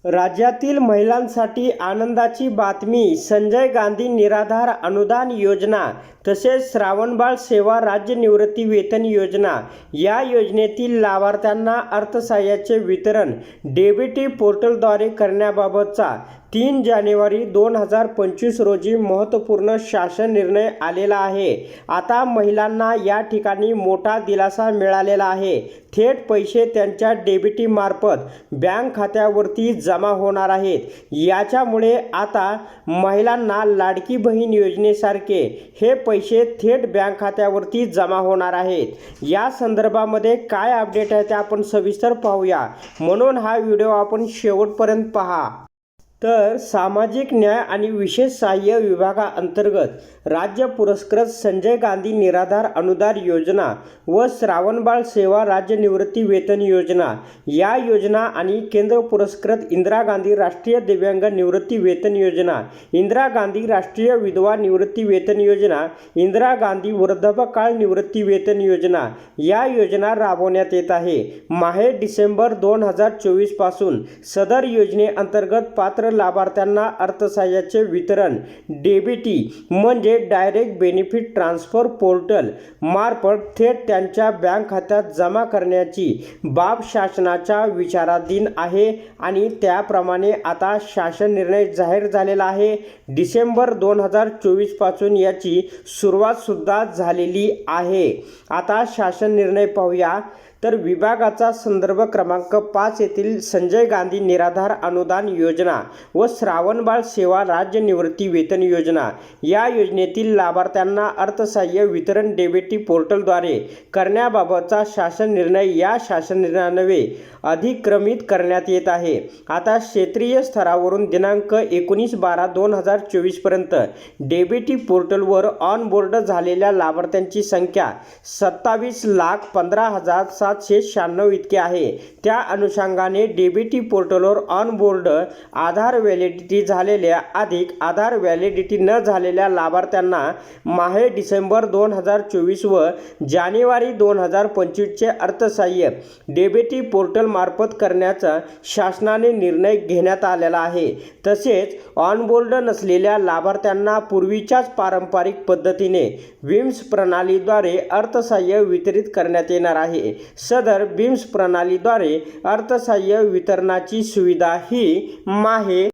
राज्यातील महिलांसाठी आनंदाची बातमी. संजय गांधी निराधार अनुदान योजना तसेच श्रावणबाळ सेवा राज्य निवृत्ती वेतन योजना या योजनेतील लाभार्थ्यांना अर्थसहाय्याचे वितरण डीबीटी पोर्टलद्वारे करण्याबाबतचा 3 जानेवारी 2025 रोजी महत्त्वपूर्ण शासन निर्णय आलेला आहे। आता महिलांना या ठिकाणी मोठा दिलासा मिळालेला आहे। थेट पैसे त्यांच्या डीबीटी मार्फत बँक खात्यावरती जमा होणार आहेत। याच्यामुळे आता महिलांना लाडकी बहीण योजनेसारखे हे पैसे थेट बँक खात्यावरती जमा होणार आहेत। या संदर्भामध्ये काय अपडेट आहे ते आपण सविस्तर पाहूया, म्हणून हा व्हिडिओ आपण शेवटपर्यंत पहा। तर सामाजिक न्याय आणि विशेष सहाय्य विभागाअंतर्गत राज्य पुरस्कृत संजय गांधी निराधार अनुदान योजना व श्रावणबाळ सेवा राज्य निवृत्ती वेतन योजना या योजना आणि केंद्र पुरस्कृत इंदिरा गांधी राष्ट्रीय दिव्यांग निवृत्ती वेतन योजना, इंदिरा गांधी राष्ट्रीय विधवा निवृत्ती वेतन योजना, इंदिरा गांधी वृद्धापकाळ निवृत्ती वेतन योजना या योजना राबवण्यात येत आहे। माहे डिसेंबर 2024 पासून सदर योजनेअंतर्गत पात्र लाभार्थ्यांना अर्थसहाय्याचे वितरण डीबीटी म्हणजे डायरेक्ट बेनिफिट ट्रान्सफर पोर्टल मार्फत थेट त्यांच्या बँक खात्यात जमा करण्याची बाब शासनाच्या विचाराधीन आहे आणि त्याप्रमाणे आता शासन निर्णय जाहीर झालेला आहे। डिसेंबर 2024 पासून याची सुरुवात सुद्धा झालेली आहे। आता शासन निर्णय पाहूया। तर विभागाचा संदर्भ क्रमांक 5 येथील संजय गांधी निराधार अनुदान योजना व श्रावणबाळ सेवा राज्य निवृत्ती वेतन योजना या योजनेतील लाभार्थ्यांना अर्थसहाय्य वितरण डीबीटी पोर्टलद्वारे करण्याबाबतचा शासन निर्णय या शासन निर्णयान्वये अधिक्रमित करण्यात येत आहे। आता क्षेत्रीय स्तरावरून दिनांक 19/12/2024 पर्यंत डीबीटी पोर्टलवर ऑन बोर्ड झालेल्या लाभार्थ्यांची संख्या 27,15,796 इतकी आहे। त्या अनुषंगाने डीबीटी पोर्टलवर ऑन बोर्ड आधार व्हॅलिडिटी झालेल्या अधिक आधार व्हॅलिडिटी न झालेल्या लाभार्थ्यांना माहे डिसेंबर 2024 व जानेवारी 2025 चे अर्थसहाय्य डीबीटी पोर्टल मार्फत करण्याचा शासनाने निर्णय घेण्यात आलेला आहे। तसेच ऑनबोर्ड नसलेल्या लाभार्थ्यांना पूर्वीच्याच पारंपरिक पद्धतीने विम्स प्रणालीद्वारे अर्थसहाय्य वितरित करण्यात येणार आहे। सदर विम्स प्रणालीद्वारे अर्थसहाय्य वितरणाची सुविधा ही माहे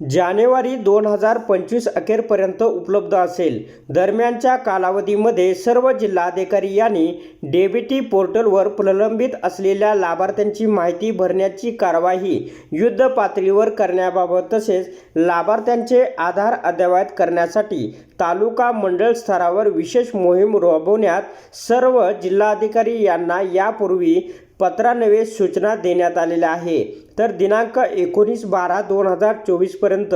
जानेवारी 2025 अखेरपर्यंत उपलब्ध असेल। दरम्यानच्या कालावधीमध्ये सर्व जिल्हाधिकारी यांनी डीबीटी पोर्टलवर प्रलंबित असलेल्या लाभार्थ्यांची माहिती भरण्याची कार्यवाही युद्ध पातळीवर करण्याबाबत तसेच लाभार्थ्यांचे आधार अद्ययावत करण्यासाठी तालुका मंडळ स्तरावर विशेष मोहीम राबवण्यात सर्व जिल्हाधिकारी यांना यापूर्वी पत्रान्वये सूचना देण्यात आलेल्या आहे। तर दिनांक 19/12/2024 पर्यंत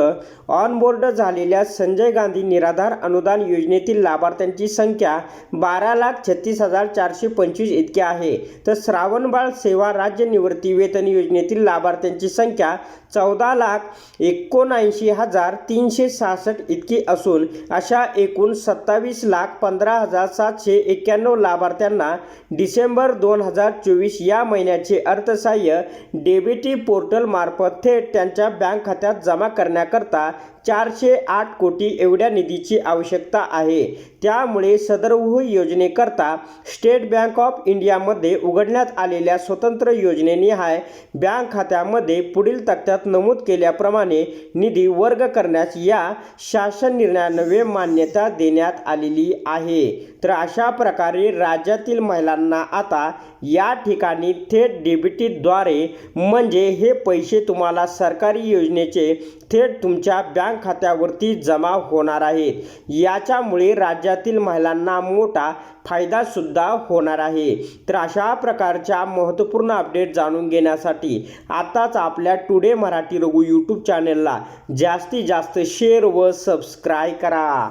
ऑनबोर्ड झालेल्या संजय गांधी निराधार अनुदान योजनेतील लाभार्थ्यांची संख्या 12,36,425 इतकी आहे। तर श्रावणबाळ सेवा राज्य निवृत्ती वेतन योजनेतील लाभार्थ्यांची संख्या 14,79,366 इतकी असून अशा एकूण 27,15,791 लाभार्थ्यांना डिसेंबर 2024 या महिन्याचे अर्थसहाय्य डीबीटी पोर्टल मार्फत थेट त्यांच्या बँक खात्यात जमा करण्याकरता 408 कोटी एवढ्या निधीची आवश्यकता आहे। त्यामुळे सदर योजनेकरता स्टेट बँक ऑफ इंडियामध्ये उघडण्यात आलेल्या स्वतंत्र योजनेनिहाय बँक खात्यामध्ये पुढील तक्त्यात नमूद केल्याप्रमाणे निधी वर्ग करण्यास या शासन निर्णयान्वये मान्यता देण्यात आलेली आहे। तर अशा प्रकारे राज्यातील महिलांना आता या ठिकाणी थेट डीबीटीद्वारे म्हणजे हे पैसे तुम्हाला सरकारी योजनेचे थेट तुमच्या बँक खात्यावरती जमा होणार आहेत। याच्यामुळे राज्यातील महिलांना मोठा फायदा सुद्धा होणार आहे। तर अशा प्रकारच्या महत्त्वपूर्ण अपडेट जाणून घेण्यासाठी आताच आपल्या टुडे मराठी रघु यूट्यूब चॅनलला जास्तीत जास्त शेअर व सबस्क्राईब करा।